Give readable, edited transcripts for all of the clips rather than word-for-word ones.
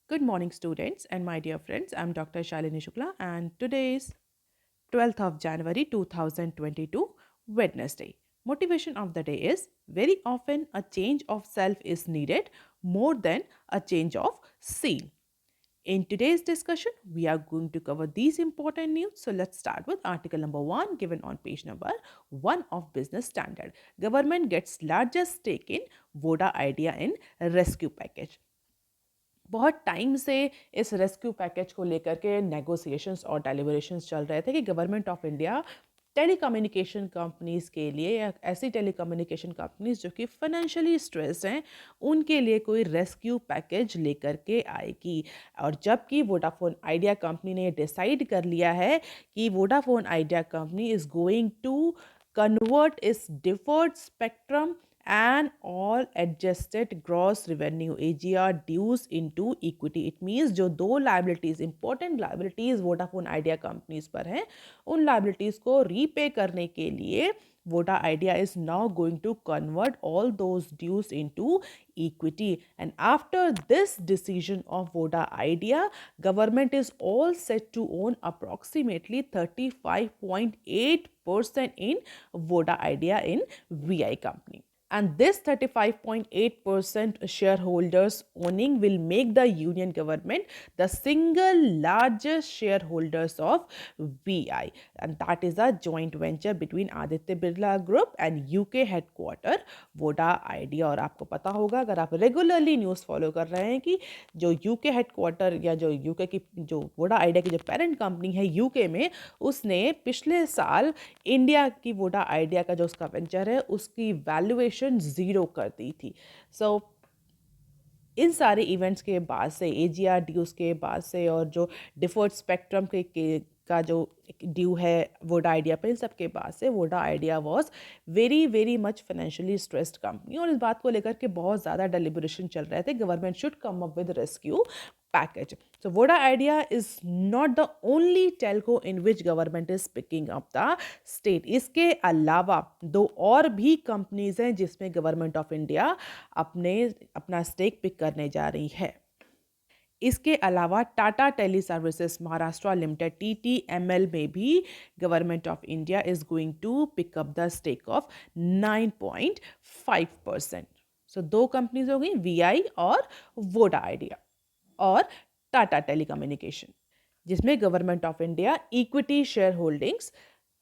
Good morning, students, and my dear friends. I'm Dr. Shalini Shukla, and today is 12th of January 2022, Wednesday. Motivation of the day is very often a change of self is needed more than a change of scene. In today's discussion, we are going to cover these important news. So let's start with article number 1 given on page number 1 of Business Standard. Government gets largest stake in Voda Idea in rescue package. बहुत time से इस rescue package को लेकर के negotiations और deliberations चल रहे थे कि government of India telecommunication companies के लिए या ऐसी टेलीकम्युनिकेशन कंपनीज जो कि फाइनेंशियली स्ट्रेस हैं उनके लिए कोई रेस्क्यू पैकेज लेकर के आएगी। और जबकि वोडाफोन आइडिया कंपनी ने डिसाइड कर लिया है कि Vodafone Idea company is going to convert its deferred spectrum and all adjusted gross revenue AGR dues into equity. It means जो दो liabilities important liabilities Vodafone idea companies पर हैं उन liabilities को repay करने के लिए Voda Idea is now going to convert all those dues into equity. And after this decision of Voda Idea, government is all set to own approximately 35.8% in Voda Idea in VI company. And this 35.8% shareholders owning will make the union government the single largest shareholders of VI, and that is a joint venture between Aditya Birla Group and UK headquarter Voda Idea। और आपको पता होगा अगर आप regularly news follow कर रहे हैं कि जो यूके हेडक्वार्टर या जो यूके की जो वोडा आइडिया की जो पेरेंट कंपनी है यूके में उसने पिछले साल इंडिया की वोडा आइडिया का जो उसका वेंचर है उसकी वैल्यूएशन ज़ीरो कर दी थी। सो इन सारे इवेंट्स के बाद से एजीआर ड्यूज के बाद से और जो डिफर्ड स्पेक्ट्रम का जो ड्यू है वोडा आइडिया पर इन सब के बाद से Voda idea was very very much financially stressed company और इस बात को लेकर के बहुत ज़्यादा डेलिब्रेशन चल रहे थे government should come up with rescue package. So Voda Idea is not the only telco in which government is picking up the state. इसके अलावा दो और भी कंपनीज हैं जिसमें गवर्नमेंट ऑफ इंडिया अपना स्टेक पिक करने जा रही है। इसके अलावा Tata Teleservices Maharashtra limited TTML में भी government of India is going to pick up the stake of 9.5%। So दो कंपनीज हो गई VI और वोडा आइडिया और टाटा टेलीकम्युनिकेशन जिसमें government of India equity share holdings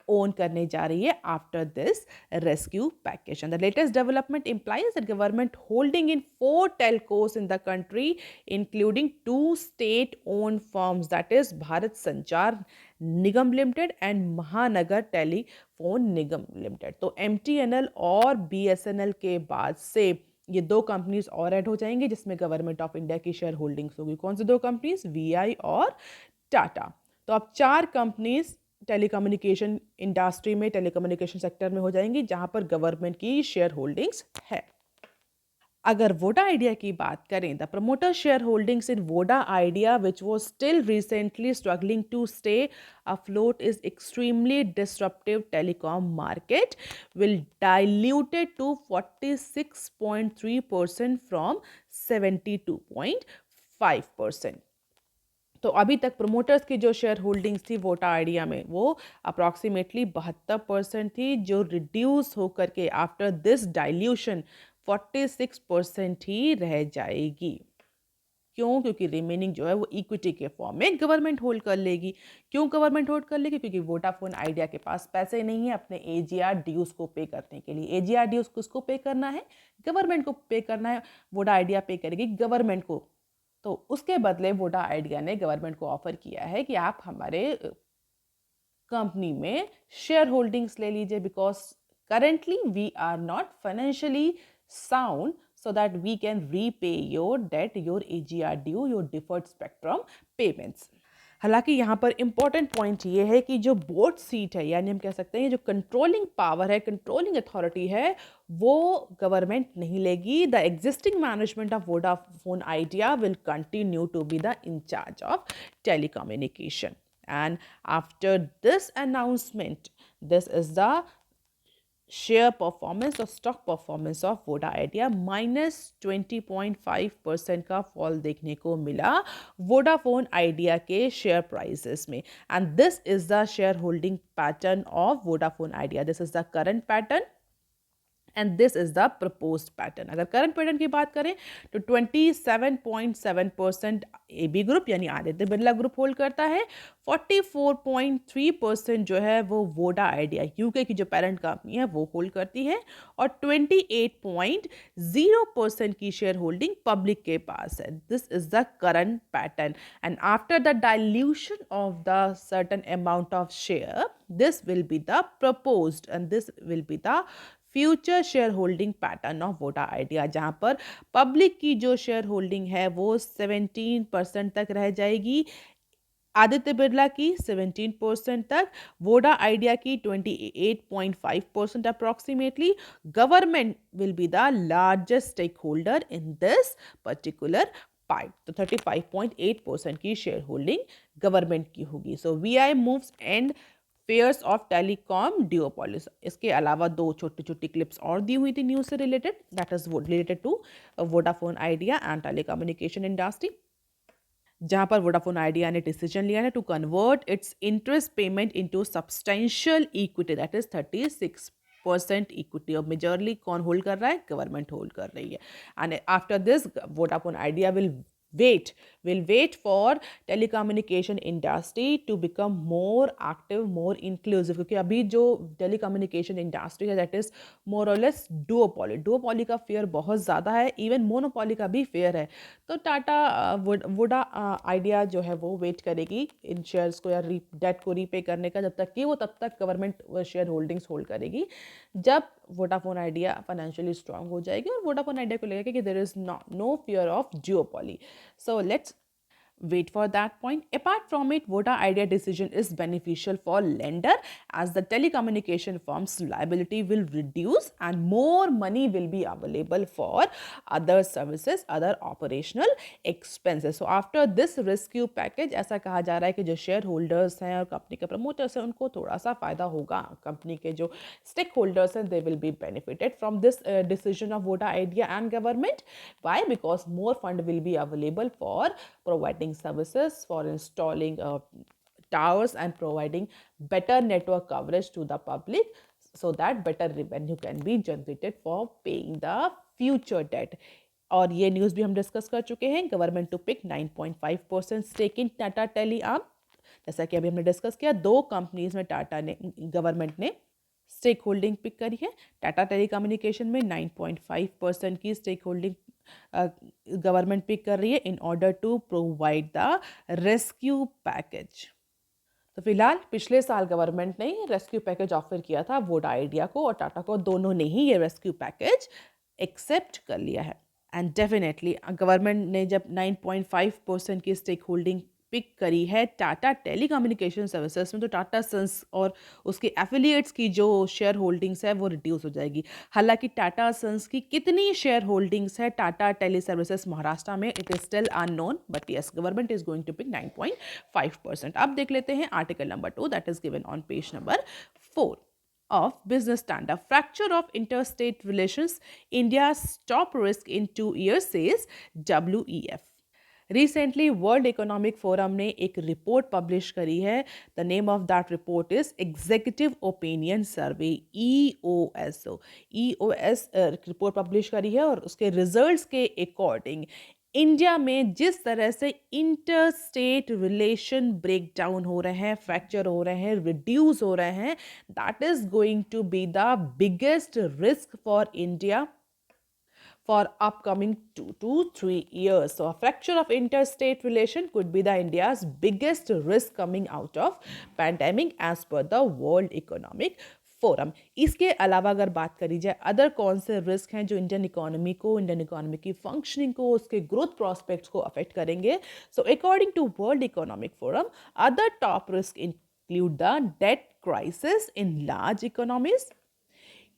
own करने जा रही है after this rescue package. And the latest development implies that government holding in 4 telcos in the country including 2 state owned firms that is Bharat Sanchar Nigam Limited and Mahanagar Telephone Nigam Limited। तो MTNL और BSNL के बाद से ये दो companies और add हो जाएंगे जिसमें गवर्नमेंट ऑफ इंडिया की शेयर होल्डिंग्स होगी। कौन सी दो कंपनीज? VI और टाटा। तो अब 4 कंपनीज टेलीकम्युनिकेशन इंडस्ट्री में टेलीकम्युनिकेशन सेक्टर में हो जाएंगी जहां पर गवर्नमेंट की शेयर होल्डिंग्स है। अगर वोडा आइडिया की बात करें the promoter share holdings in Voda Idea which was still recently struggling to stay afloat is extremely disruptive telecom market will diluted to 46.3% from 72.5%। तो अभी तक प्रोमोटर्स की जो शेयर होल्डिंग्स थी वोटा आइडिया में वो अप्रॉक्सीमेटली 72% थी जो रिड्यूस होकर के आफ्टर दिस डाइल्यूशन 46% ही रह जाएगी। क्यों? क्योंकि रिमेनिंग जो है वो इक्विटी के फॉर्म में गवर्नमेंट होल्ड कर लेगी। क्यों गवर्नमेंट होल्ड कर लेगी? क्योंकि वोडाफोन आइडिया के पास पैसे नहीं है अपने एजीआर ड्यूज को पे करने के लिए। एजीआर ड्यूज किसको पे करना है? गवर्नमेंट को पे करना है। वोडा आइडिया पे करेगी गवर्नमेंट को। तो उसके बदले वोडा आइडिया ने गवर्नमेंट को ऑफर किया है कि आप हमारे कंपनी में शेयर होल्डिंग्स ले लीजिए because currently we are not financially sound so that we can repay your debt, your AGR due, your deferred spectrum payments। हालांकि यहाँ पर इंपॉर्टेंट पॉइंट ये है कि जो बोर्ड सीट है यानी हम कह सकते हैं जो कंट्रोलिंग पावर है कंट्रोलिंग अथॉरिटी है वो गवर्नमेंट नहीं लेगी। The existing management of Vodafone Idea will continue to be the in charge of telecommunication. And after this announcement this is the share performance और stock performance of Voda Idea -20.5% का fall देखने को मिला Vodafone Idea के share prices में। And this is the share holding pattern of Vodafone Idea, this is the current pattern and this is the proposed pattern. अगर current pattern की बात करें तो 27.7% एबी ग्रुप यानी आदित्य बिरला ग्रुप होल्ड करता है, 44.3% जो है वो वोडा आइडिया यूके की जो पेरेंट कंपनी है वो होल्ड करती है, और 28.0% की शेयर होल्डिंग पब्लिक के पास है। This is the current pattern and after the dilution of the certain amount of share this will be the proposed and this will be the future share holding pattern of Voda idea, जहां पर public की जो share holding है वो 17% तक रह जाएगी, आदित्य बिरला की 17% तक, वोडा आइडिया की 28.5% approximately. Government will be the largest stake holder in this particular part, तो 35.8% की शेयर होल्डिंग गवर्नमेंट की होगी। So Vi moves and fears of telecom duopolies. इसके अलावा दो छोटी छोटी क्लिप्स और दी हुई थी न्यूज से related, that is related to Vodafone Idea and telecommunication industry, जहां पर वोडाफोन आइडिया ने डिसीजन लिया है to convert its interest payment into substantial equity, that is 36% equity. और मेजरली कौन होल्ड कर रहा है? गवर्नमेंट होल्ड कर रही है। And after this Vodafone Idea will wait for telecommunication industry to become more active, more inclusive, क्योंकि अभी जो telecommunication industry है that is more or less duopoly का फेयर बहुत ज़्यादा है, इवन मोनोपोली का भी फेयर है। तो टाटा वोडा आइडिया जो है वो वेट करेगी इन शेयर्स को या डेट को रीपे करने का, जब तक कि वो तब तक गवर्नमेंट शेयर होल्डिंग्स होल्ड करेगी। जब वोडाफोन आइडिया फाइनेंशियली स्ट्रांग हो जाएगी और वोडाफोन आइडिया को लगेगा कि there is no fear of Jiopoly. So let's wait for that point. Apart from it, Voda Idea decision is beneficial for lender as the telecommunication firm's liability will reduce and more money will be available for other services, other operational expenses. So after this rescue package, ऐसा कहा जा रहा है कि जो share holders हैं और company के प्रमोटर्स हैं उनको थोड़ा सा फायदा होगा, कंपनी के जो स्टेक होल्डर्स हैं they will be benefited from this decision of Voda Idea and government. Why? Because more fund will be available for providing services, for installing towers and providing better network coverage to the public, so that better revenue can be generated for paying the future debt. और ये news भी हम discuss कर चुके हैं, government to pick 9.5% stake in Tata Tele arm, जैसा कि अभी हमने डिस्कस किया, दो कंपनीज में टाटा ने गवर्नमेंट ने स्टेक होल्डिंग पिक करी है। टाटा टेलीकम्युनिकेशन में 9.5% की स्टेक होल्डिंग गवर्नमेंट पिक कर रही है in order to provide the rescue package. तो फिलहाल पिछले साल गवर्नमेंट ने रेस्क्यू पैकेज ऑफर किया था वोडा आइडिया को और टाटा को, दोनों ने ही ये रेस्क्यू पैकेज एक्सेप्ट कर लिया है। एंड डेफिनेटली गवर्नमेंट ने जब 9.5% की स्टेक होल्डिंग पिक करी है टाटा टेलीकम्युनिकेशन सर्विसेज में, तो टाटा सन्स और उसके एफिलिएट्स की जो शेयर होल्डिंग्स है वो रिड्यूस हो जाएगी। हालांकि टाटा सन्स की कितनी शेयर होल्डिंग्स है टाटा टेली सर्विसेज महाराष्ट्र में, it is still unknown, but yes government is going to pick 9.5%। अब देख लेते हैं article number 2 that is given on page number 4 of Business Standard. Fracture of interstate relations, India's top risk in 2 years, says WEF. Recently world economic Forum ने एक report publish करी है, the name of that report is executive opinion survey, EOSO। EOS report publish करी है और उसके results के according India में जिस तरह से inter state relation break down हो रहे हैं, फ्रैक्चर हो रहे हैं, रिड्यूस हो रहे हैं, that is going to be the biggest risk for India for upcoming 2 to 3 years. So a fracture of interstate relation could be the India's biggest risk coming out of pandemic as per the World Economic Forum. इसके अलावा अगर बात करी जाए other कौन से risk हैं जो इंडियन इकोनॉमी को, इंडियन इकोनॉमी की फंक्शनिंग को, उसके ग्रोथ प्रोस्पेक्ट्स को अफेक्ट करेंगे, so according to World economic Forum other top risk include the debt crisis in large economies,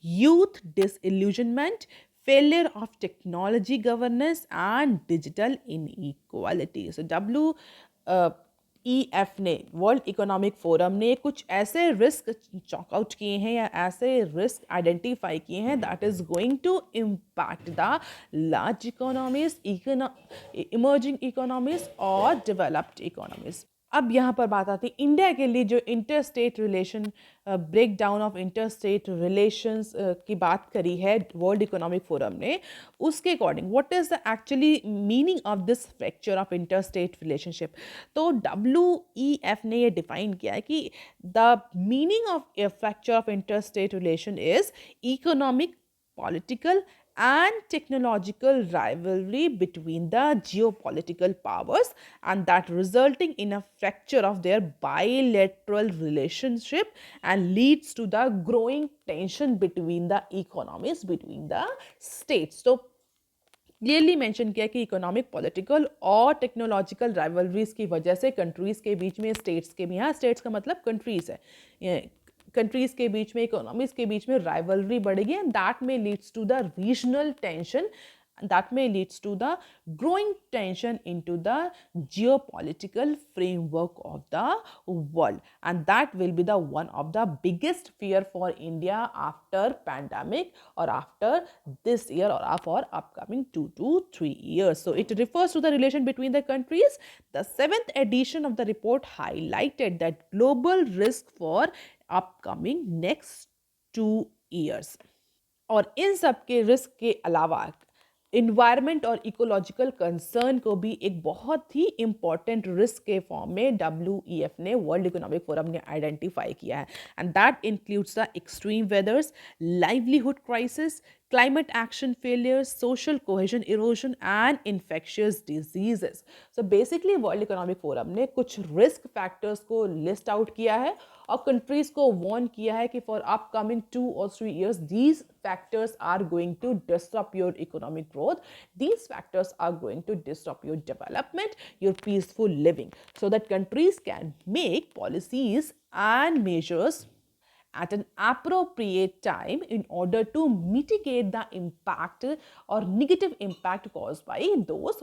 youth disillusionment, failure of technology governance and digital inequality. So WEF ने, world economic Forum ने कुछ ऐसे risk chalk out किए हैं या ऐसे risk identify किए हैं that is going to impact the large economies, emerging economies और डेवलप्ड इकोनॉमीज। अब यहाँ पर बात आती है इंडिया के लिए जो inter state relation, break down of inter state relations की बात करी है वर्ल्ड इकोनॉमिक फोरम ने, उसके according what is the actually meaning of this fracture of inter state relationship. तो WEF ने ये डिफाइन किया है कि the meaning of fracture of inter state relation is economic, political and technological rivalry between the geopolitical powers, and that resulting in a fracture of their bilateral relationship and leads to the growing tension between the economies, between the states. So clearly mention किया कि economic, political और technological rivalries की वजह से countries के बीच में, states के भी, यहाँ स्टेट्स का मतलब कंट्रीज है, कंट्रीज के बीच में, इकोनॉमीज के बीच में राइवलरी बढ़ेगी एंड दैट में leads to the regional tension, that may leads to the growing tension into the geopolitical framework of the world, and that will be the one of the biggest fear for India after pandemic or after this year or for upcoming 2 to 3 years. So it refers to the relation between the countries. The 7th edition of the report highlighted that global risk for upcoming next 2 years. और इन सब के risk के अलावा environment और ecological concern को भी एक बहुत ही इंपॉर्टेंट रिस्क के फॉर्म में WEF ने, वर्ल्ड इकोनॉमिक फोरम ने आइडेंटिफाई किया है, and that includes the extreme वेदर्स, livelihood crisis, climate action failures, social cohesion erosion and infectious diseases. So basically World Economic Forum ने कुछ risk factors को list out किया है और countries को warn किया है कि for upcoming 2 or 3 years these factors are going to disrupt your economic growth, these factors are going to disrupt your development, your peaceful living, so that countries can make policies and measures at an appropriate time in order to mitigate the impact or negative impact caused by those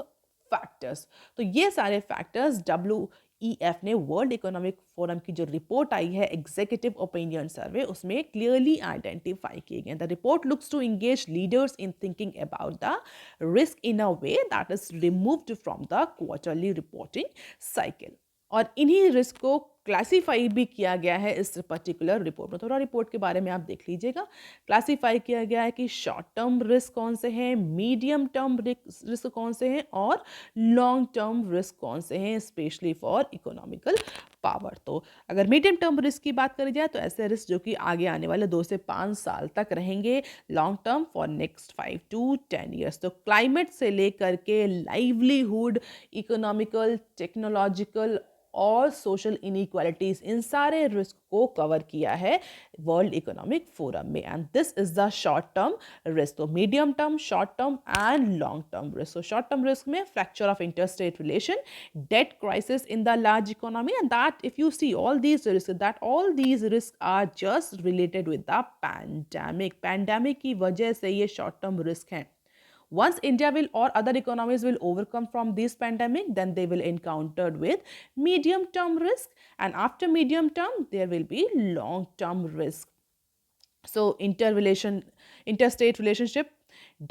factors. तो ये सारे factors WEF ने, world economic forum की जो report आई है executive opinion सर्वे, उसमें clearly identify किए गए. The report looks to engage leaders in thinking about the risk in a way that is removed from the quarterly reporting cycle. और इन्हीं risk को classify भी किया गया है इस पर्टिकुलर रिपोर्ट में. थोड़ा रिपोर्ट के बारे में आप देख लीजिएगा. क्लासीफाई किया गया है कि शॉर्ट टर्म रिस्क कौन से हैं, मीडियम टर्म रिस्क कौन से हैं और लॉन्ग टर्म रिस्क कौन से हैं, स्पेशली फॉर इकोनॉमिकल पावर. तो अगर मीडियम टर्म रिस्क की बात करी जाए तो ऐसे रिस्क जो कि आगे आने वाले 2 से 5 साल तक रहेंगे, long term for next 5 to 10 years. तो क्लाइमेट से लेकर के लाइवलीहुड, इकोनॉमिकल, टेक्नोलॉजिकल और सोशल इनइक्वालिटीज, इन सारे रिस्क को कवर किया है वर्ल्ड इकोनॉमिक फोरम में. And this is the short term risk. तो medium term, short term and long term risk. तो शॉर्ट टर्म रिस्क में fracture of interstate relation, debt crisis in the large economy, and that if you see all these risk, that all these risk are just related with the pandemic. Pandemic की वजह से ये short term risk हैं. Once India will or other economies will overcome from this pandemic, then they will encounter with medium term risk, and after medium term there will be long term risk. So interstate relationship,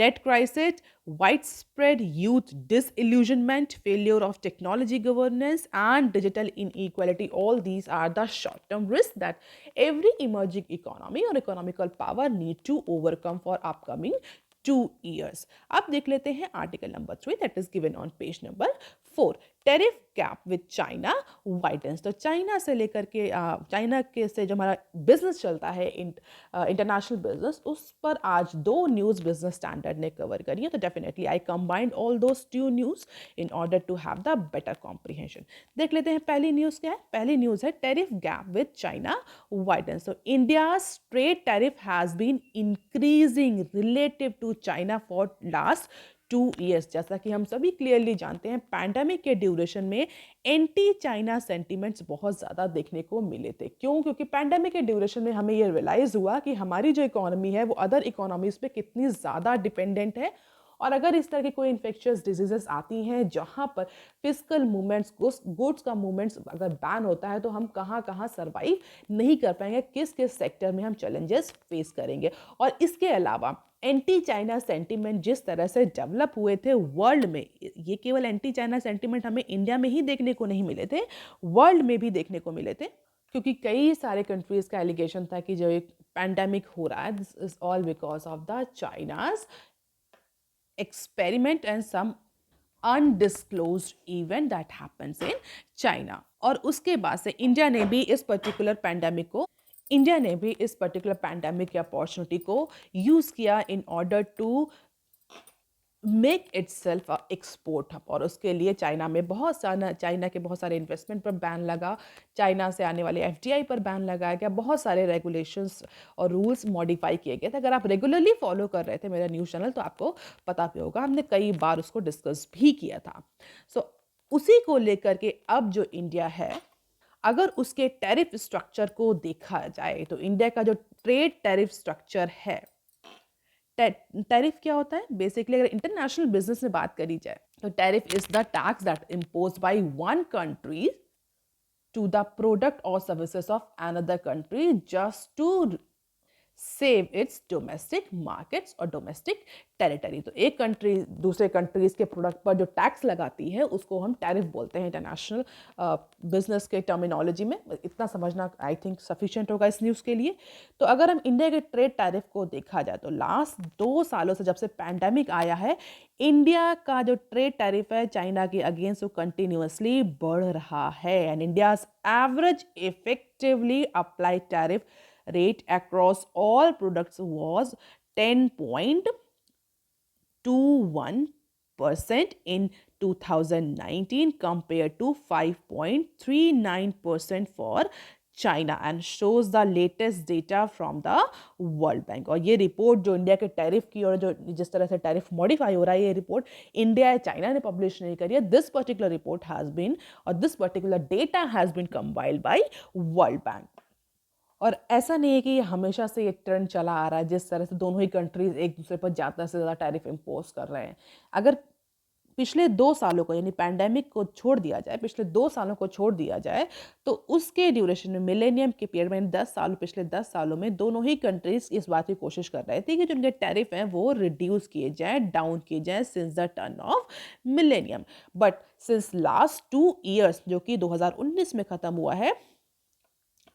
debt crisis, widespread youth disillusionment, failure of technology governance and digital inequality, all these are the short term risks that every emerging economy or economical power need to overcome for upcoming 2 years. अब देख लेते हैं article number 3 that is given on page number 4. Tariff gap with China widens. तो China से लेकर के China के से जो हमारा बिजनेस चलता है, इंटरनेशनल बिजनेस, उस पर आज 2 न्यूज़ बिजनेस स्टैंडर्ड ने कवर करी है. तो definitely I combined all those 2 news in order to have the better comprehension. देख लेते हैं पहली न्यूज़ क्या है. पहली न्यूज़ है tariff gap with China widens. तो India's trade tariff has been increasing relative to China for last 2 years. जैसा कि हम सभी क्लियरली जानते हैं, पैंडेमिक के ड्यूरेशन में एंटी चाइना सेंटीमेंट्स बहुत ज़्यादा देखने को मिले थे. क्यों? क्योंकि पैंडेमिक के ड्यूरेशन में हमें ये रियलाइज़ हुआ कि हमारी जो इकोनॉमी है वो अदर इकोनॉमीज़ पे कितनी ज़्यादा डिपेंडेंट है और अगर इस तरह की कोई इन्फेक्शियस डिजीजेस आती हैं जहाँ पर फिजिकल मूवमेंट्स, गुड्स का मूवमेंट्स अगर बैन होता है, तो हम कहाँ कहाँ सर्वाइव नहीं कर पाएंगे, किस किस सेक्टर में हम चैलेंजेस फेस करेंगे। और इसके अलावा एंटी चाइना सेंटीमेंट जिस तरह से डेवलप हुए थे वर्ल्ड में, ये केवल एंटी चाइना सेंटीमेंट हमें इंडिया में ही देखने को नहीं मिले थे, वर्ल्ड में भी देखने को मिले थे। क्योंकि कई सारे कंट्रीज का एलिगेशन था कि जो एक पैंडेमिक हो रहा है, this is all because of the China's experiment and some undisclosed event that happens in China. और उसके बाद से इंडिया ने भी इस पैंडेमिक की अपॉर्चुनिटी को यूज किया in order to make itself a export hub. और उसके लिए चाइना के बहुत सारे इन्वेस्टमेंट पर बैन लगा, चाइना से आने वाले एफडीआई पर बैन लगाया गया, बहुत सारे रेगुलेशंस और रूल्स मॉडिफाई किए गए थे। अगर आप रेगुलरली फॉलो कर रहे थे मेरा न्यूज़ चैनल तो आपको पता भी होगा, हमने कई बार उसको डिस्कस भी किया था। उसी को लेकर के अब जो इंडिया है, अगर उसके टैरिफ स्ट्रक्चर को देखा जाए तो इंडिया का जो ट्रेड टैरिफ स्ट्रक्चर है, टैरिफ क्या होता है बेसिकली, अगर इंटरनेशनल बिजनेस में बात करी जाए तो tariff is the tax that impose by one country to the product और services of another country just to save its domestic markets और डोमेस्टिक टेरिटरी। तो एक कंट्री दूसरे कंट्रीज के प्रोडक्ट पर जो टैक्स लगाती है उसको हम टैरिफ बोलते हैं इंटरनेशनल बिजनेस के टर्मिनोलॉजी में। इतना समझना आई थिंक सफिशिएंट होगा इस न्यूज़ के लिए। तो अगर हम इंडिया के ट्रेड टैरिफ को देखा जाए तो लास्ट 2 सालों से जब से पैंडेमिक आया है, इंडिया का जो ट्रेड टैरिफ है चाइना के अगेंस्ट वो कंटिन्यूअसली बढ़ रहा है। And India's average effectively applied tariff rate across all products was 10.21% in 2019 compared to 5.39% for China and shows the latest data from the World Bank। और ये रिपोर्ट जो India के टैरिफ की और जो जिस तरह से टैरिफ मॉडिफाई हो रहा है, ये रिपोर्ट इंडिया या चाइना ने पब्लिश नहीं करी है। This particular report has been और this particular data has been compiled by World Bank. और ऐसा नहीं है कि ये हमेशा से ये ट्रेंड चला आ रहा है जिस तरह से दोनों ही कंट्रीज एक दूसरे पर ज़्यादा से ज़्यादा टैरिफ इम्पोज कर रहे हैं। अगर पिछले 2 सालों को यानी पैंडेमिक को छोड़ दिया जाए, पिछले 2 सालों को छोड़ दिया जाए तो उसके ड्यूरेशन में मिलेनियम के पीरियड में पिछले 10 सालों में दोनों ही कंट्रीज इस बात की कोशिश कर रहे थे कि जो उनके टैरिफ हैं वो रिड्यूस किए जाए, डाउन किए जाए since the turn off millennium. But since last 2 years जो कि 2019 में ख़त्म हुआ है,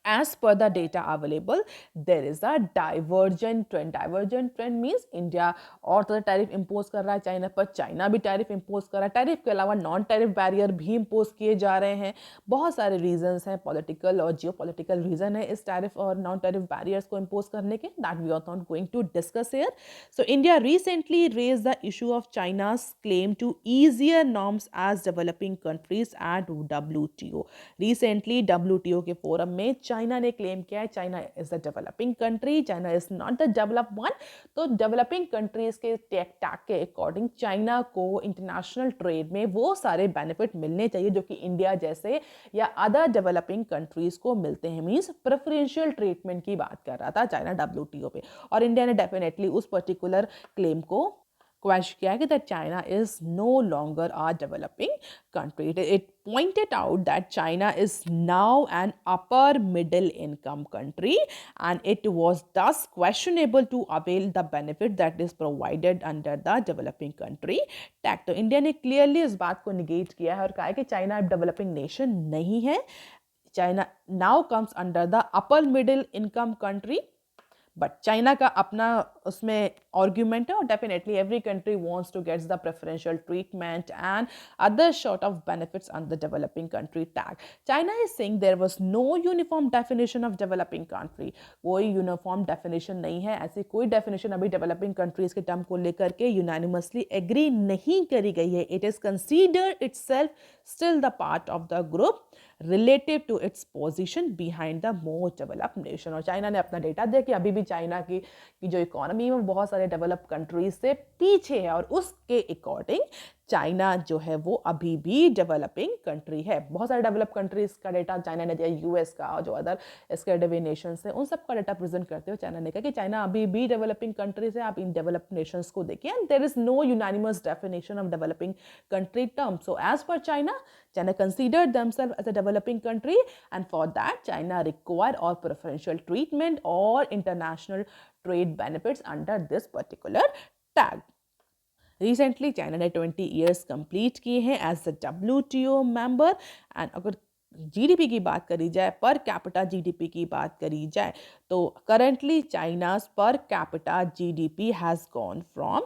as per the data available, there is a divergent trend। Divergent trend means India और तो टैरिफ इम्पोज कर रहा है चाइना पर, चाइना भी टैरिफ इम्पोज कर रहा है। टैरिफ के अलावा नॉन टैरिफ बैरियर भी इम्पोज किए जा रहे हैं। बहुत सारे रीजंस हैं, पॉलिटिकल और जियोपॉलिटिकल रीजन है इस टैरिफ और नॉन टैरिफ बैरियर्स को इम्पोज करने के, that we are not going to discuss here. So India recently raise the issue of China's claim to easier norms as developing countries at WTO। Recently WTO के फोरम में China ने claim किया है China is the developing country, China is not the developed one. तो developing countries के tag के according China को इंटरनेशनल ट्रेड में वो सारे बेनिफिट मिलने चाहिए जो कि इंडिया जैसे या अदर डेवलपिंग कंट्रीज को मिलते हैं। मींस प्रेफरेंशियल ट्रीटमेंट की बात कर रहा था चाइना WTO पे, और इंडिया ने डेफिनेटली उस पर्टिकुलर क्लेम को क्वेश्चन किया कि that China is no longer a developing country. It pointed out that China is now an upper middle income country and it was thus questionable to avail the benefit that is provided under the developing country tag। तो India ने clearly इस बात को negate किया है और कहा है कि चाइना अब डेवलपिंग नेशन नहीं है। China now comes under the upper middle income country, but China का अपना उसमें आर्ग्यूमेंट है और definitely every country wants to gets the preferential treatment and other sort of benefits under developing country tag. China is saying there was no uniform definition of developing country. कोई uniform definition नहीं है, ऐसी कोई definition अभी developing countries के term को लेकर के यूनानिमसली एग्री नहीं करी गई है। It is considered itself still the part of the group relative to its position behind the most developed nation. और चाइना ने अपना डेटा दिया कि अभी भी चाइना की जो इकोनॉमी है वो बहुत सारे डेवलप कंट्रीज से पीछे है और उसके अकॉर्डिंग चाइना जो है वो अभी भी डेवलपिंग कंट्री है। बहुत सारे डेवलप कंट्रीज का डेटा चाइना ने दिया, यूएस का और जो अदर स्कैंडिनेवियन नेशंस हैं उन सब का डेटा प्रेजेंट करते हुए चाइना ने कहा कि चाइना अभी भी डेवलपिंग कंट्रीज है। आप इन डेवलप्ड नेशंस को देखिए, and there is no unanimous definition of developing country term. So as per China, China considered themselves as a developing country, and for that China required all preferential treatment or international trade benefits under this particular tag. Recently China ने 20 years complete किए हैं as a WTO member, and अगर GDP की बात करी जाए, पर capita GDP की बात करी जाए, तो करंटली चाइना's पर capita GDP has gone from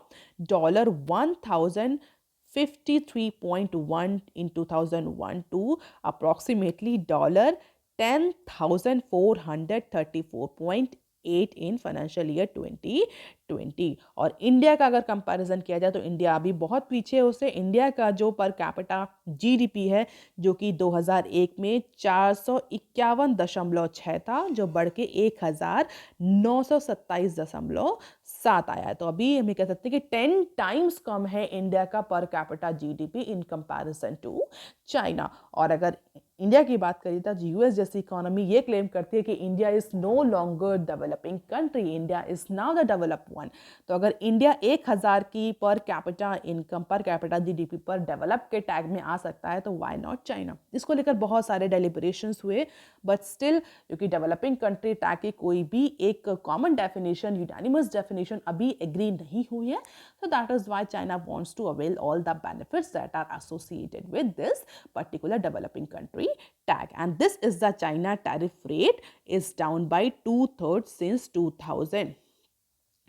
$1053.1 in 2001 to approximately $10,434.8 in financial year 2020। और इंडिया का अगर कंपैरिजन किया जाए तो इंडिया अभी बहुत पीछे है उससे। इंडिया का जो पर कैपिटा जीडीपी है जो कि 2001 में 451.6 था, जो बढ़ के 1927.7 आया। तो अभी हम कह सकते हैं कि 10 टाइम्स कम है इंडिया का per capita GDP in comparison to China. और अगर इंडिया की बात करें तो यूएस जैसी इकोनॉमी ये क्लेम करती है कि India is no longer developing country, India is now the developed one. तो अगर इंडिया 1000 की per capita income, per capita GDP पर डेवलप के टैग में आ सकता है, तो व्हाई नॉट चाइना। इसको लेकर बहुत सारे डेलिब्रेशंस हुए, बट स्टिल क्योंकि डेवलपिंग कंट्री टैग की कोई भी एक कॉमन डेफिनेशन, यूनानिमस डेफिनेशन अभी एग्री नहीं हुई है, so that is why China wants to avail all the benefits that are associated with this particular developing country tag. And this is the China tariff rate is down by 2/3 since 2000.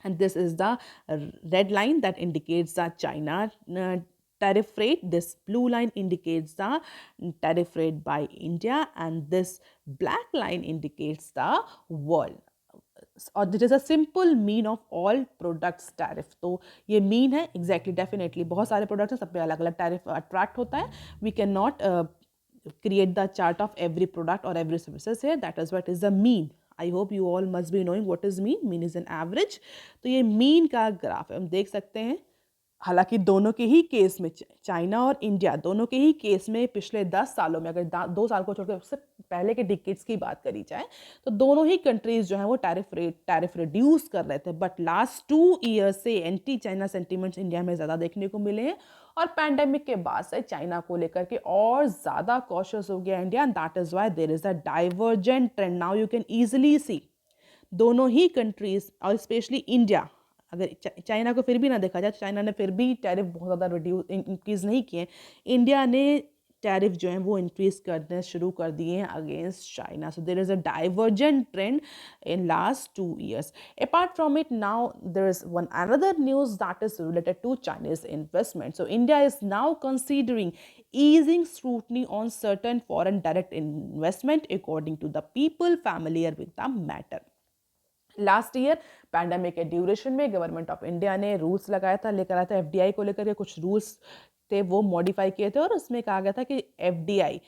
And this is the red line that indicates the China tariff rate. This blue line indicates the tariff rate by India, and this black line indicates the world. और that is a simple mean of all products tariff. तो ये mean है exactly, definitely बहुत सारे products हैं, सब पे अलग अलग टैरिफ अट्रैक्ट होता है। We can not create the chart of every product और एवरी सर्विसेज है, that is what is the mean. I hope you all must be knowing what is mean. Mean is an average. तो ये mean का graph है, हम देख सकते हैं। हालांकि दोनों के ही केस में, चाइना और इंडिया दोनों के ही केस में पिछले 10 सालों में, अगर 2 साल को छोड़कर उससे पहले के डिकेड्स की बात करी जाए, तो दोनों ही कंट्रीज जो हैं वो टैरिफ रिड्यूस कर रहे थे। बट लास्ट 2 ईयर्स से एंटी चाइना सेंटीमेंट्स इंडिया में ज़्यादा देखने को मिले हैं, और पैंडेमिक के बाद से चाइना को लेकर के और ज़्यादा कॉशियस हो गया India, and that is why there is a divergent trend. Now you can easily see दोनों ही कंट्रीज, और स्पेशली इंडिया, अगर चाइना को फिर भी ना देखा जाए, चाइना ने फिर भी टैरिफ बहुत ज़्यादा इंक्रीज़ नहीं किए, इंडिया ने टैरिफ जो हैं वो इंक्रीज करने शुरू कर दिए हैं against China. So there is a divergent trend in last 2 years. Apart from it, now there is one another news that is related to Chinese investment. So India is now considering easing scrutiny on certain foreign direct investment according to the people familiar with the matter. Last year pandemic के duration में government of India ने rules लगाया था, लेकर आया था FDI को लेकर के कुछ रूल्स थे वो मॉडिफाई किए थे, और उसमें कहा गया था कि एफडीआई,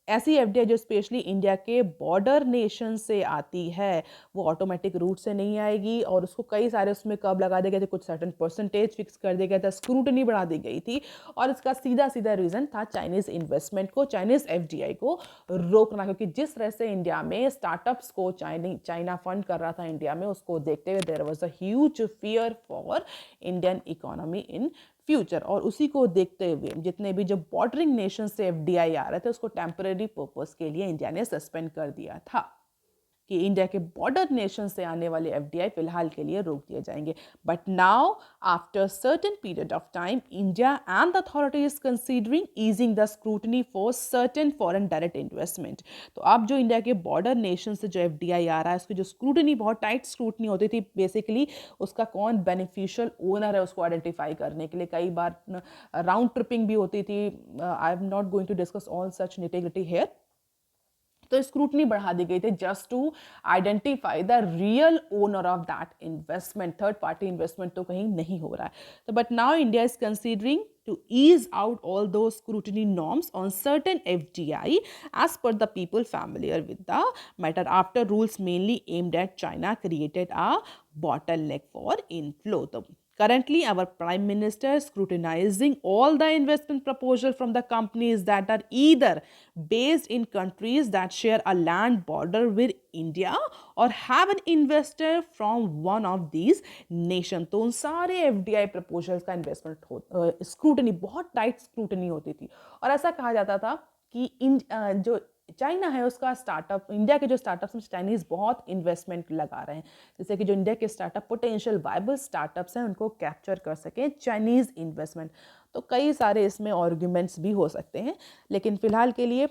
ऐसी एफडीआई जो स्पेशली इंडिया के बॉर्डर नेशन से आती है, वो ऑटोमेटिक रूट से नहीं आएगी, और उसको कई सारे उसमें कब लगा दिए गए थे, कुछ सर्टन परसेंटेज फिक्स कर दिया गया था, स्क्रूटनी बढ़ा दी गई थी, और इसका सीधा सीधा रीज़न था चाइनीज़ इन्वेस्टमेंट को, चाइनीज़ एफडीआई को रोकना। क्योंकि जिस तरह से इंडिया में स्टार्टअप्स को चाइना फंड कर रहा था इंडिया में, उसको देखते हुए there was a huge fear for Indian economy in future, और उसी को देखते हुए जितने भी जो बॉर्डरिंग नेशन से एफडीआई आ रहे थे उसको टेम्पररी पर्पस के लिए इंडिया ने सस्पेंड कर दिया था कि इंडिया के बॉर्डर नेशन से आने वाले एफडीआई फिलहाल के लिए रोक दिए जाएंगे। But now after certain period of time India and the authority is considering easing the scrutiny for certain foreign direct investment. तो अब जो इंडिया के बॉर्डर नेशन से जो एफडीआई आ रहा है, उसकी जो स्क्रूटनी बहुत टाइट स्क्रूटनी होती थी, बेसिकली उसका कौन बेनिफिशियल ओनर है उसको आइडेंटिफाई करने के लिए कई बार राउंड ट्रिपिंग भी होती थी। I am not going to discuss all such nitty-gritty here. तो स्क्रूटनी बढ़ा दी गई थी just to identify the real owner of that investment. Third party investment तो कहीं नहीं हो रहा है। तो but now India is considering to ease out all those scrutiny norms on certain FDI as per the people familiar with the matter, after rules mainly aimed at China created a bottleneck for inflow. तो Currently, our Prime Minister is scrutinizing all the investment proposals from the companies that are either based in countries that share a land border with India or have an investor from one of these nations. तो उन सारे FDI proposals का investment scrutiny बहुत tight scrutiny होती थी और ऐसा कहा जाता था कि जो चाइना है उसका स्टार्टअप, इंडिया के जो स्टार्टअप्स में चाइनीज़ बहुत इन्वेस्टमेंट लगा रहे हैं, जैसे कि जो इंडिया के स्टार्टअप पोटेंशियल वायबल स्टार्टअप्स हैं उनको कैप्चर कर सकें चाइनीज़ इन्वेस्टमेंट। तो कई सारे इसमें आर्ग्यूमेंट्स भी हो सकते हैं, लेकिन फ़िलहाल के लिए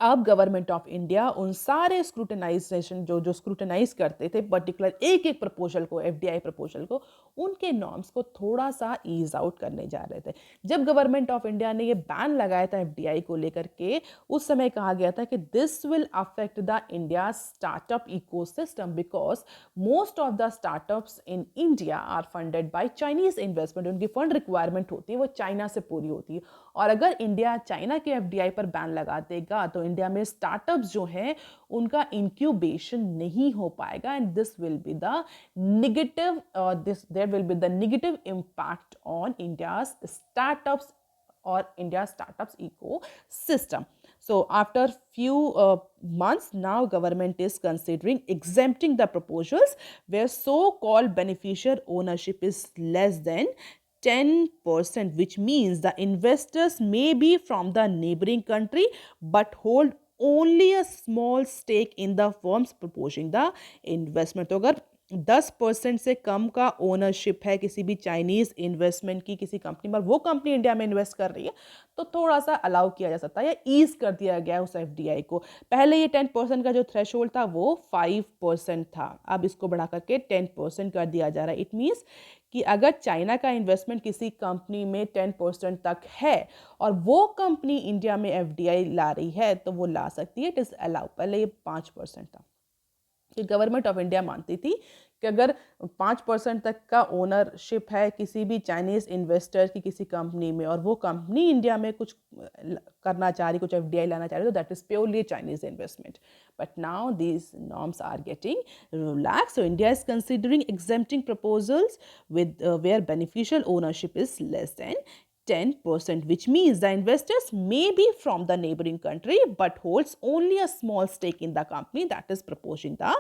अब गवर्नमेंट ऑफ इंडिया उन सारे स्क्रूटनाइजेशन जो स्क्रूटनाइज करते थे पर्टिकुलर एक एक प्रपोजल को, एफडीआई प्रपोजल को, उनके नॉर्म्स को थोड़ा सा ईज आउट करने जा रहे थे। जब गवर्नमेंट ऑफ इंडिया ने ये बैन लगाया था एफडीआई को लेकर के, उस समय कहा गया था कि this will affect the India startup ecosystem because most of the startups in India are funded by Chinese investment. उनकी फंड रिक्वायरमेंट होती है वो चाइना से पूरी होती है, और अगर इंडिया चाइना के एफडीआई पर बैन लगा देगा तो इंडिया में स्टार्टअप्स जो हैं उनका इंक्यूबेशन नहीं हो पाएगा, and this will be the negative there will be the negative impact on India's startups or India startups ecosystem. So after few months now government is considering exempting the proposals where so-called beneficial ownership is less than 10%, which means the investors may be from the neighboring country but hold only a small stake in the firms proposing the investment. तो अगर 10% से कम का ownership है किसी भी Chinese investment की किसी company में, वो कंपनी इंडिया में इन्वेस्ट कर रही है, तो थोड़ा सा अलाउ किया जा सकता है या ईज कर दिया गया उस एफडीआई को। पहले ये 10% का जो थ्रेशोल्ड था वो 5% था, अब इसको बढ़ा करके 10% कर दिया जा रहा है। इट मीन्स कि अगर चाइना का इन्वेस्टमेंट किसी कंपनी में 10% तक है और वो कंपनी इंडिया में एफडीआई ला रही है तो वो ला सकती है, इट इज़ अलाउ। पहले ये 5% था कि गवर्नमेंट ऑफ इंडिया मानती थी कि अगर 5% तक का ओनरशिप है किसी भी चाइनीज़ इन्वेस्टर की किसी कंपनी में और वो कंपनी इंडिया में कुछ करना चाह रही, कुछ एफडीआई लाना चाह रही, तो that is purely Chinese investment. But now these norms are getting relax, so India is considering exempting proposals with where beneficial ownership is less than 10%, which means the investors may be from the neighboring country but holds only a small stake in the company that is proposing the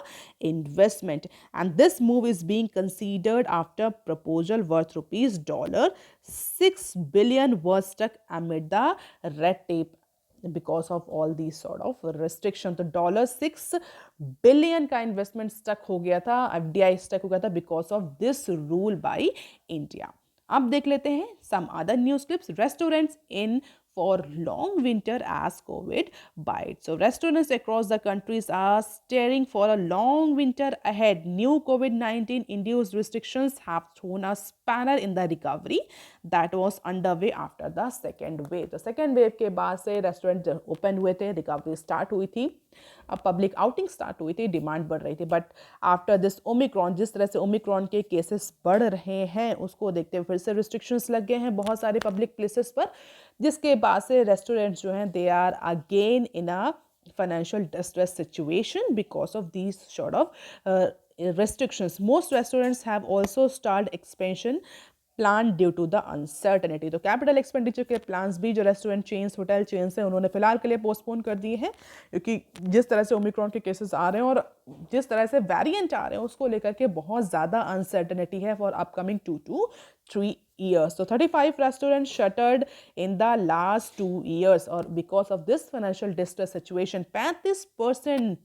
investment. And this move is being considered after proposal worth rupees $6 billion was stuck amid the red tape because of all these sort of restrictions. तो $6 billion का investment stuck हो गया था, FDI stuck हो गया था because of this rule by India. अब देख लेते हैं some other news clips. Restaurants in for long winter as COVID bites. So restaurants across the countries are staring for a long winter ahead. New COVID-19 induced restrictions have thrown a spanner in the recovery that was underway after the second wave. तो second wave के बाद से restaurant open हुए थे, recovery start हुई थी, अब public outing start हुई थी, डिमांड बढ़ रही थी। बट आफ्टर दिस ओमिक्रॉन, जिस तरह से ओमिक्रॉन के केसेस बढ़ रहे हैं उसको देखते हुए फिर से रिस्ट्रिक्शंस लग गए हैं बहुत सारे पब्लिक प्लेसेस पर, जिसके बाद से रेस्टोरेंट्स जो हैं they are again in a financial distress situation because of these sort of restrictions. Most restaurants have also stalled expansion plan due to the uncertainty. तो कैपिटल एक्सपेंडिचर के प्लान्स भी जो रेस्टोरेंट चेन्स, होटल चेन्स हैं, उन्होंने फिलहाल के लिए postpone कर दिए हैं, क्योंकि जिस तरह से ओमिक्रॉन के केसेस आ रहे हैं और जिस तरह से वेरिएंट आ रहे हैं उसको लेकर के बहुत ज़्यादा अनसर्टनिटी है for upcoming 2 to 3 years. So 35 restaurants shuttered in the last 2 years, और because of this financial distress situation 35%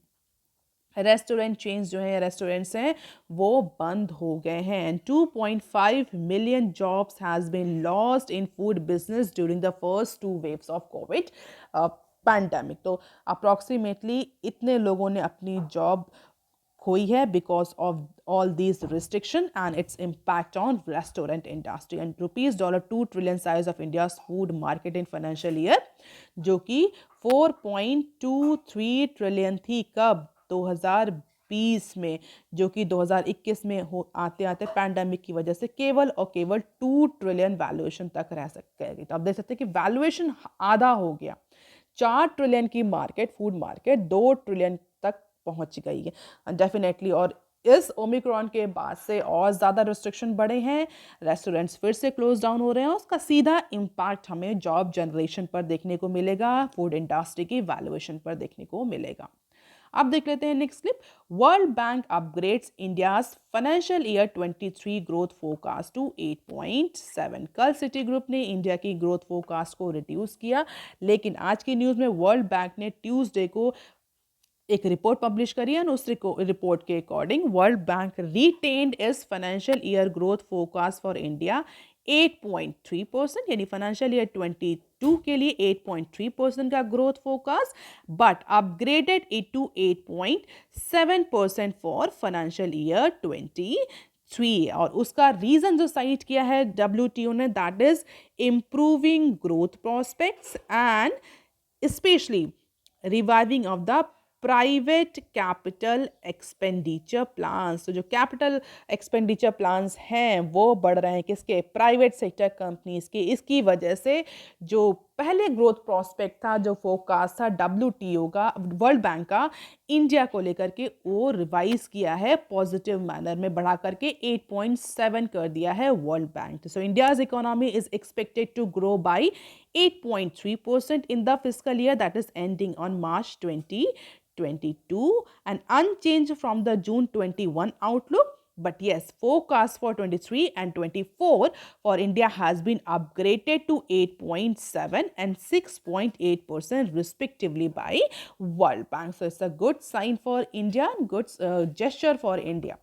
restaurant chains जो हैं, रेस्टोरेंट्स हैं, वो बंद हो गए हैं। And 2.5 million jobs has been lost in food business during the first 2 waves of Covid pandemic. तो अप्रॉक्सीमेटली इतने लोगों ने अपनी जॉब खोई है because of all these restriction and its impact on restaurant industry. And $2 trillion size of India's food market in financial year, जो कि 4.23 trillion थी कब, 2020 में, जो कि 2021 में आते आते पैंडेमिक की वजह से केवल और केवल 2 ट्रिलियन वैल्यूएशन तक रह सकेगी। तो आप देख सकते हैं कि वैल्यूएशन आधा हो गया, 4 ट्रिलियन की मार्केट, फूड मार्केट 2 ट्रिलियन तक पहुंच गई है डेफिनेटली। और इस ओमिक्रॉन के बाद से और ज़्यादा रिस्ट्रिक्शन बढ़े हैं, रेस्टोरेंट्स फिर से क्लोज डाउन हो रहे हैं, उसका सीधा इम्पैक्ट हमें जॉब जनरेशन पर देखने को मिलेगा, फूड इंडस्ट्री की वैल्यूएशन पर देखने को मिलेगा। अब देख लेते हैं next clip. World Bank upgrades India's financial year 23 growth forecast to 8.7। कल सिटी ग्रुप ने इंडिया की ग्रोथ फोरकास्ट को रिड्यूस किया, लेकिन आज की न्यूज़ में वर्ल्ड बैंक ने ट्यूसडे को एक रिपोर्ट पब्लिश करी है, उस रिपोर्ट के according World Bank retained is financial year growth forecast for India 8.3%, यानी फाइनेंशियल ईयर 22 के लिए 8.3% का growth forecast, but upgraded it to 8.7% for financial year 23। और उसका रीजन जो साइट किया है WTO ने, that is improving growth prospects and specially reviving of the private capital expenditure plans. तो जो कैपिटल एक्सपेंडिचर प्लान्स हैं वो बढ़ रहे हैं किसके, प्राइवेट सेक्टर कंपनीज के। इसकी वजह से जो पहले ग्रोथ प्रोस्पेक्ट था, जो फोरकास्ट था WTO का, वर्ल्ड बैंक का, इंडिया को लेकर के वो रिवाइज किया है पॉजिटिव मैनर में, बढ़ा करके 8.7 कर दिया है World Bank. So India's economy is expected to grow by 8.3% in the fiscal year that is ending on March 2022 and unchanged from the June 21 outlook. But yes, forecast for 23 and 24 for India has been upgraded to 8.7 and 6.8% respectively by World Bank. So it's a good sign for India, good gesture for India.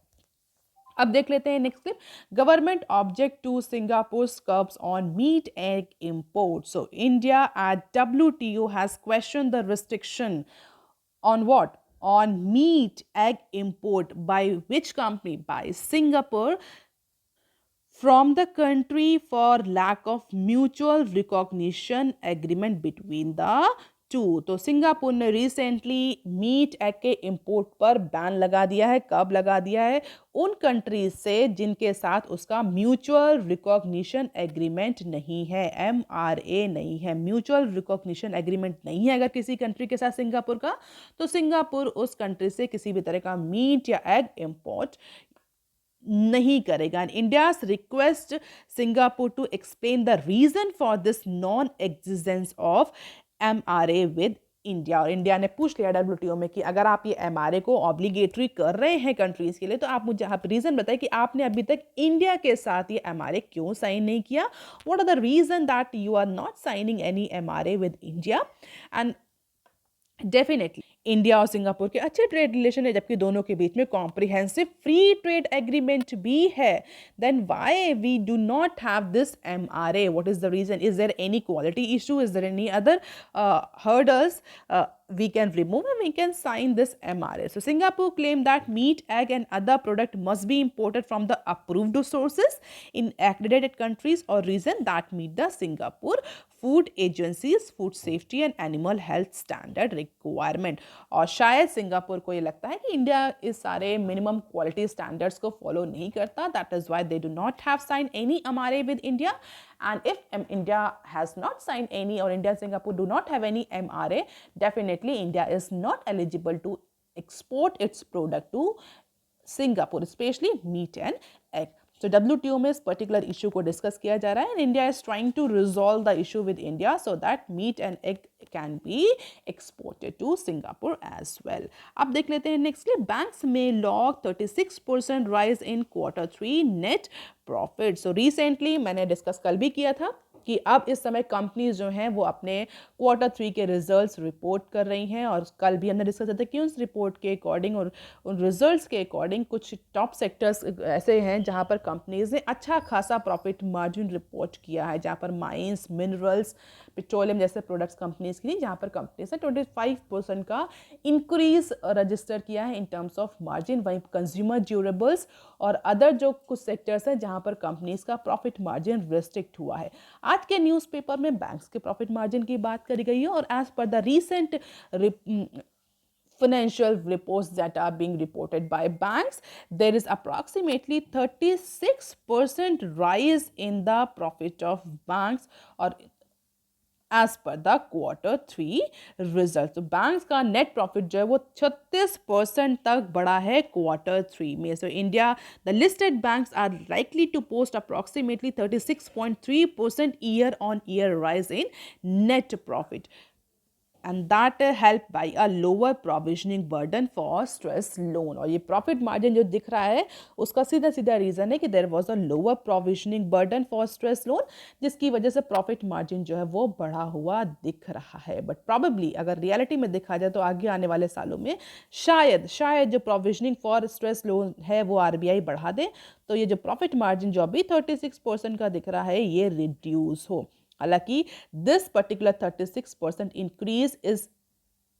अब देख लेते हैं next clip. Government object to Singapore curbs on meat egg import. So India at WTO has questioned the restriction on what? On meat egg import by which company? By Singapore from the country for lack of mutual recognition agreement between the two. तो Singapore ने recently meat egg के import पर ban लगा दिया है। कब लगा दिया है? उन कंट्रीज से जिनके साथ उसका म्यूचुअल रिकॉग्निशन एग्रीमेंट नहीं है, MRA नहीं है, म्यूचुअल रिकॉग्निशन एग्रीमेंट नहीं है अगर किसी कंट्री के साथ सिंगापुर का, तो सिंगापुर उस कंट्री से किसी भी तरह का मीट या एग इंपोर्ट नहीं करेगा। And India's request Singapore to explain the reason for this non existence of MRA with India. और इंडिया ने पूछ लिया WTO में कि अगर आप ये MRA को ऑब्लिगेटरी कर रहे हैं कंट्रीज के लिए, तो आप मुझे आप रीजन बताएं कि आपने अभी तक इंडिया के साथ ये MRA क्यों साइन नहीं किया। What are the reason that you are not signing any MRA with India. And definitely India और सिंगापुर के अच्छे ट्रेड रिलेशन है, जबकि दोनों के बीच में कॉम्प्रिहेंसिव फ्री ट्रेड एग्रीमेंट भी है। Then why we do not have this MRA? What is the reason? Is there any quality issue? Is there any other hurdles we can remove and we can sign this MRA? So Singapore claimed that meat, egg and other product must be imported from the approved sources in accredited countries or region that meet the Singapore Food Agency's food safety and animal health standard requirement. और शायद Singapore को ये लगता है कि India इस सारे minimum quality standards को फॉलो नहीं करता, that is why they do not have sign any MRA with India. And if India has not signed any, or India and Singapore do not have any MRA, definitely India is not eligible to export its product to Singapore, especially meat and egg. So WTO में इस particular issue को discuss किया जा रहा है and India is trying to resolve the issue with India so that meat and egg can be exported to Singapore as well. अब देख लेते हैं नेक्स्ट क्लिप। बैंक्स में log 36% rise in Q3 net profit. So recently मैंने discuss कल भी किया था कि अब इस समय कंपनीज जो हैं वो अपने Q3 के रिजल्ट्स रिपोर्ट कर रही हैं, और कल भी हमने डिस्कस किया था कि उस रिपोर्ट के अकॉर्डिंग और उन रिजल्ट्स के अकॉर्डिंग कुछ टॉप सेक्टर्स ऐसे हैं जहां पर कंपनीज ने अच्छा खासा प्रॉफिट मार्जिन रिपोर्ट किया है, जहां पर माइंस, मिनरल्स, पेट्रोलियम जैसे प्रोडक्ट्स कंपनीज की, जहां पर कंपनीज ने 25% का इंक्रीज रजिस्टर किया है इन टर्म्स ऑफ मार्जिन। वहीं कंज्यूमर ड्यूरेबल्स और अदर जो कुछ सेक्टर्स हैं जहां पर कंपनीज का प्रॉफिट मार्जिन रिस्ट्रिक्ट हुआ है। आज के न्यूज़पेपर में बैंक्स के प्रॉफिट मार्जिन की बात करी गई है, और as per the recent financial reports that are being reported by banks, there is approximately 36% rise in the profit of banks, or as per the Q3 result. तो banks का net profit जो है वो 36% तक बढ़ा है Q3 में। So India the listed banks are likely to post approximately 36.3% year on year rise in net profit, and that helped by a lower provisioning burden for stress loan। और ये profit margin जो दिख रहा है उसका सीधा सीधा रीजन है कि there was a lower provisioning burden for stress loan, जिसकी वजह से प्रॉफिट मार्जिन जो है वो बढ़ा हुआ दिख रहा है। बट प्रॉबेबली अगर रियलिटी में देखा जाए तो आगे आने वाले सालों में शायद जो प्रोविजनिंग फॉर स्ट्रेस लोन है वो आरबीआई बढ़ा दे, तो ये जो प्रॉफिट मार्जिन जो अभी 36% का दिख रहा है ये रिड्यूस हो। हालांकि this particular 36% increase is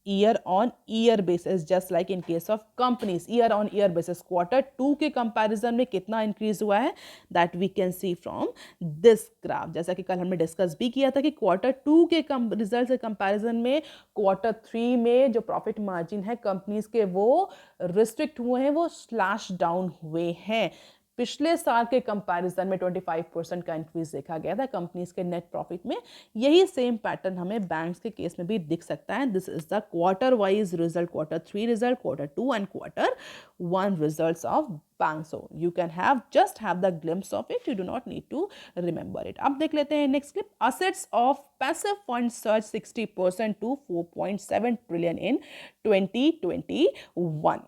year on year basis, just like in case of companies year on year basis. Q2 के कंपैरिजन में कितना इंक्रीज हुआ है that we can see from this graph. जैसा कि कल हमने डिस्कस भी किया था कि Q2 के रिजल्ट के कंपैरिजन में Q3 में जो प्रॉफिट मार्जिन है कंपनीज के वो रिस्ट्रिक्ट हुए हैं, वो स्लैश डाउन हुए हैं। पिछले साल के कंपैरिजन में 25% का इंक्रीज देखा गया था कंपनीज के नेट प्रॉफिट में। यही सेम पैटर्न हमें बैंक्स के केस में भी दिख सकता है। This is the quarter wise result, Q3 result, Q2 and Q1 results of bank. So you can have just have the glimpse of it, you do not need to remember it. अब देख लेते हैं next clip. Assets of passive fund search 60% to 4.7 trillion in 2021।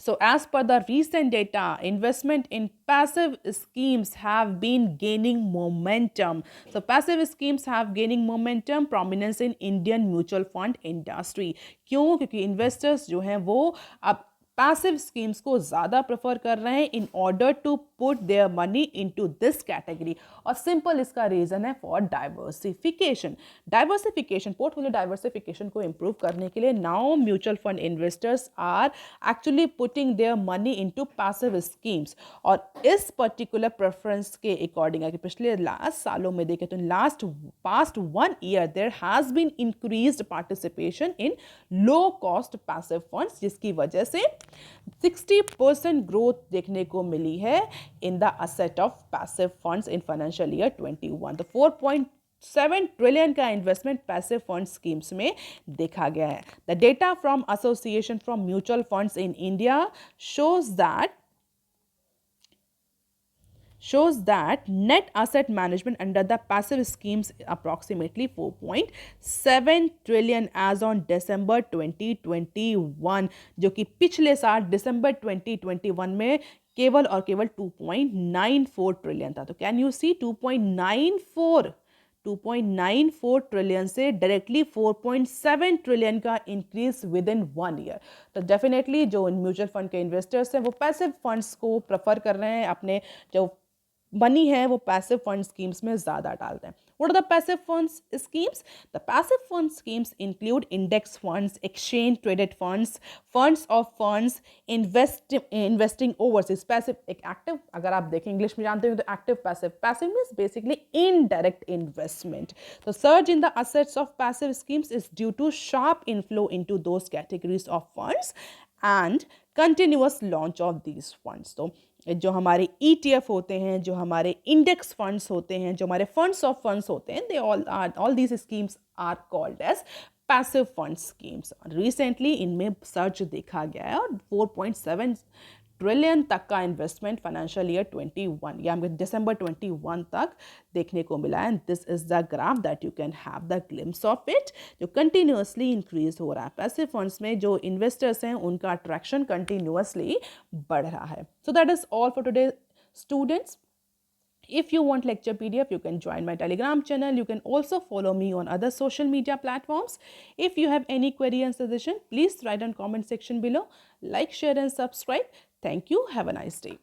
So, as per the recent data, investment in passive schemes have been gaining momentum. So, passive schemes have gaining momentum, prominence in Indian mutual fund industry. क्यों? क्योंकि investors जो हैं वो अब passive schemes को ज़्यादा prefer कर रहे हैं in order to put their money into this category. और सिंपल इसका रीज़न है फॉर डाइवर्सिफिकेशन। पोर्टफोलियो डाइवर्सिफिकेशन को इम्प्रूव करने के लिए now mutual fund investors are actually putting their money into passive schemes. और इस पर्टिकुलर प्रेफरेंस के अकॉर्डिंग अगर पिछले लास्ट सालों में देखें तो past 1 year there has been increased participation in low cost passive funds, जिसकी वजह से 60% ग्रोथ देखने को मिली है in the asset of passive funds in financial year 21। तो 4.7 ट्रिलियन का इन्वेस्टमेंट पैसिव फंड स्कीम्स में देखा गया है। The data from association from mutual funds in India shows that net asset management under the passive schemes approximately 4.7 trillion as on December 2021, जो कि पिछले साल दिसंबर 2021 में केवल और केवल 2.94 ट्रिलियन था। तो कैन यू सी 2.94 ट्रिलियन से डायरेक्टली 4.7 ट्रिलियन का इंक्रीज विद इन 1 ईयर। तो डेफिनेटली जो म्यूचुअल फंड के इन्वेस्टर्स हैं वो पैसिव फंड्स को प्रेफर कर रहे हैं, अपने जो मनी है वो पैसिव फंड स्कीम्स में ज़्यादा डालते हैं। What are the passive funds schemes? The passive fund schemes include index funds, exchange traded funds, funds of funds, investing overseas। passive एक active, अगर आप देखें इंग्लिश में जानते हो तो active passive means basically indirect investment। So surge in the assets of passive schemes is due to sharp inflow into those categories of funds and continuous launch of these funds। तो जो हमारे ETF होते हैं, जो हमारे index funds होते हैं, जो हमारे फंड्स ऑफ फंड्स होते हैं, they all these schemes are called as passive fund schemes. Recently इनमें सर्च देखा गया है और 4.7 ट्रिलियन तक का इन्वेस्टमेंट फाइनेंशियल ईयर 21 या दिसंबर 21 तक देखने को मिला है। This is the graph that you can have the glimpse of it, जो कंटिन्यूअसली इंक्रीज हो रहा है। पैसिव फंड्स में जो इन्वेस्टर्स हैं उनका अट्रैक्शन कंटिन्यूअसली बढ़ रहा है। So that is all for today students. If you want lecture PDF, you can join my Telegram channel. You can also follow me on other social media platforms. If you have any query and suggestion, please write on comment section below. Like, share and subscribe. Thank you. Have a nice day.